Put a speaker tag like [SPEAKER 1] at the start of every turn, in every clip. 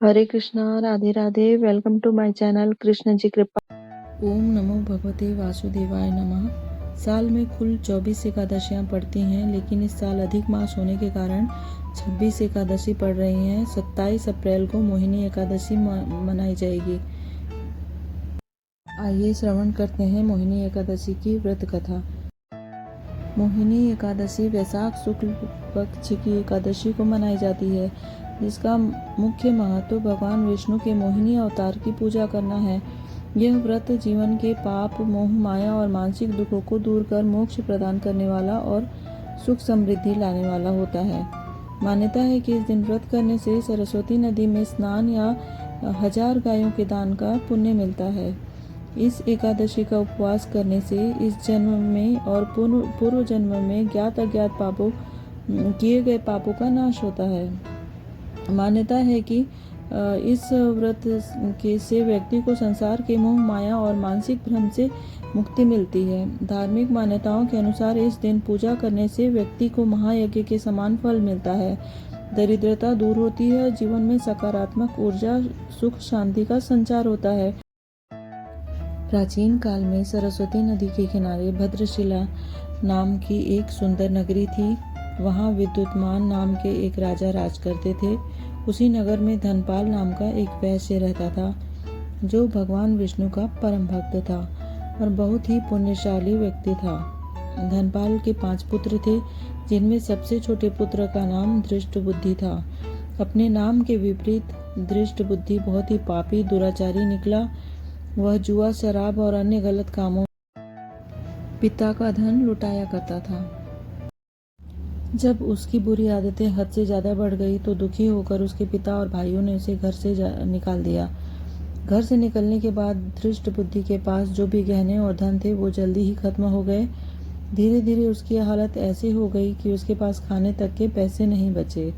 [SPEAKER 1] Hare Krishna, Radhe Radhe. Welcome to my channel Krishna ji कृपा।
[SPEAKER 2] ओम नमो भगवते वासुदेवाय नमः। साल में कुल 24 एकादशियाँ पड़ती हैं, लेकिन इस साल अधिक मास होने के कारण 26 एकादशी पड़ रही हैं। 27 अप्रैल को मोहिनी एकादशी मनाई जाएगी। आइए श्रवण करते हैं मोहिनी एकादशी की व्रत कथा। मोहिनी एकादशी वैशाख शुक्ल पक्ष की एकादशी को मनाई जाती है, जिसका मुख्य महत्व भगवान विष्णु के मोहिनी अवतार की पूजा करना है। यह व्रत जीवन के पाप, मोह, माया और मानसिक दुखों को दूर कर मोक्ष प्रदान करने वाला और सुख समृद्धि लाने वाला होता है। मान्यता है कि इस दिन व्रत करने से सरस्वती नदी में स्नान या 1000 गायों के दान का पुण्य मिलता है। इस एकादशी का उपवास करने से इस जन्म में और पूर्व जन्म में ज्ञात अज्ञात पापों किए गए पापों का नाश होता है। मान्यता है कि इस व्रत के से व्यक्ति को संसार के मोह, माया और मानसिक भ्रम से मुक्ति मिलती है। धार्मिक मान्यताओं के अनुसार इस दिन पूजा करने से व्यक्ति को महायज्ञ के समान फल मिलता है, दरिद्रता दूर होती है, जीवन में सकारात्मक ऊर्जा, सुख, शांति का संचार होता है। प्राचीन काल में सरस्वती नदी के किनारे भद्रशिला नाम की एक सुंदर नगरी थी। वहाँ विद्युतमान नाम के एक राजा राज करते थे। उसी नगर में धनपाल नाम का एक वैश्य रहता था, जो भगवान विष्णु का परम भक्त था और बहुत ही पुण्यशाली व्यक्ति था। धनपाल के 5 पुत्र थे, जिनमें सबसे छोटे पुत्र का नाम दृष्ट बुद्धि था। अपने नाम के विपरीत दृष्ट बुद्धि बहुत ही पापी, दुराचारी निकला। वह जुआ, शराब और अन्य गलत कामों पिता का धन लुटाया करता था। जब उसकी बुरी आदतें हद से ज्यादा बढ़ गई तो दुखी होकर उसके पिता और भाइयों ने उसे घर से निकाल दिया। घर से निकलने के बाद दृष्ट बुद्धि के पास जो भी गहने और धन थे वो जल्दी ही खत्म हो गए। धीरे धीरे उसकी हालत ऐसी हो गई कि उसके पास खाने तक के पैसे नहीं बचे।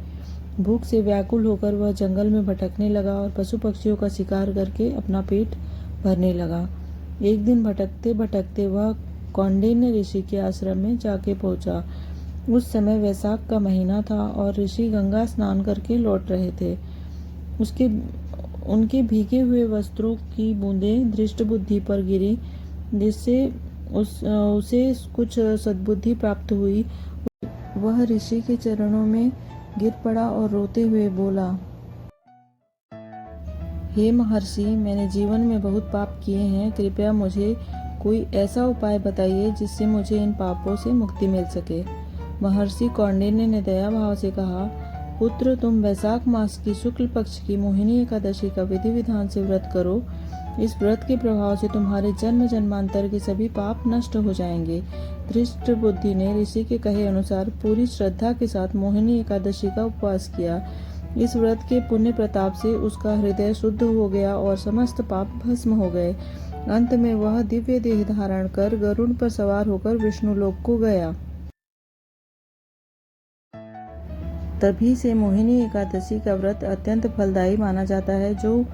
[SPEAKER 2] भूख से व्याकुल होकर वह जंगल में भटकने लगा और पशु पक्षियों का शिकार करके अपना पेट भरने लगा। एक दिन भटकते भटकते वह कौंडिन्य ऋषि के आश्रम में जाके पहुंचा। उस समय वैशाख का महीना था और ऋषि गंगा स्नान करके लौट रहे थे। उनके भीगे हुए वस्त्रों की बूंदें दृष्ट बुद्धि पर गिरी, जिससे उसे कुछ सद्बुद्धि प्राप्त हुई। वह ऋषि के चरणों में गिर पड़ा और रोते हुए बोला, हे महर्षि, मैंने जीवन में बहुत पाप किए हैं। कृपया मुझे कोई ऐसा उपाय बताइए जिससे मुझे इन पापों से मुक्ति मिल सके। महर्षि कौंडिन्य ने दया भाव से कहा, पुत्र, तुम वैशाख मास की शुक्ल पक्ष की मोहिनी एकादशी का विधि विधान से व्रत करो। इस व्रत के प्रभाव से तुम्हारे जन्म जन्मांतर के सभी पाप नष्ट हो जाएंगे। धृष्ट बुद्धि ने ऋषि के कहे अनुसार पूरी श्रद्धा के साथ मोहिनी एकादशी का उपवास किया। इस व्रत के पुण्य प्रताप से उसका हृदय शुद्ध हो गया और समस्त पाप भस्म हो गए। अंत में वह दिव्य देह धारण कर गरुड़ पर सवार होकर विष्णु लोक को गया। तभी से मोहिनी एकादशी का व्रत अत्यंत फलदायी माना जाता है, जो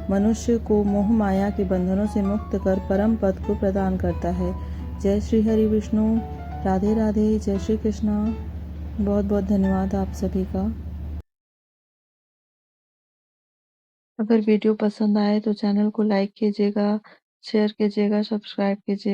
[SPEAKER 2] मनुष्य को मोह माया के बंधनों से मुक्त कर परम पद को प्रदान करता है। जय श्री हरि विष्णु। राधे राधे। जय श्री कृष्णा। बहुत बहुत धन्यवाद आप सभी का।
[SPEAKER 1] अगर वीडियो पसंद आए तो चैनल को लाइक कीजिएगा, शेयर कीजिएगा, सब्सक्राइब कीजिएगा।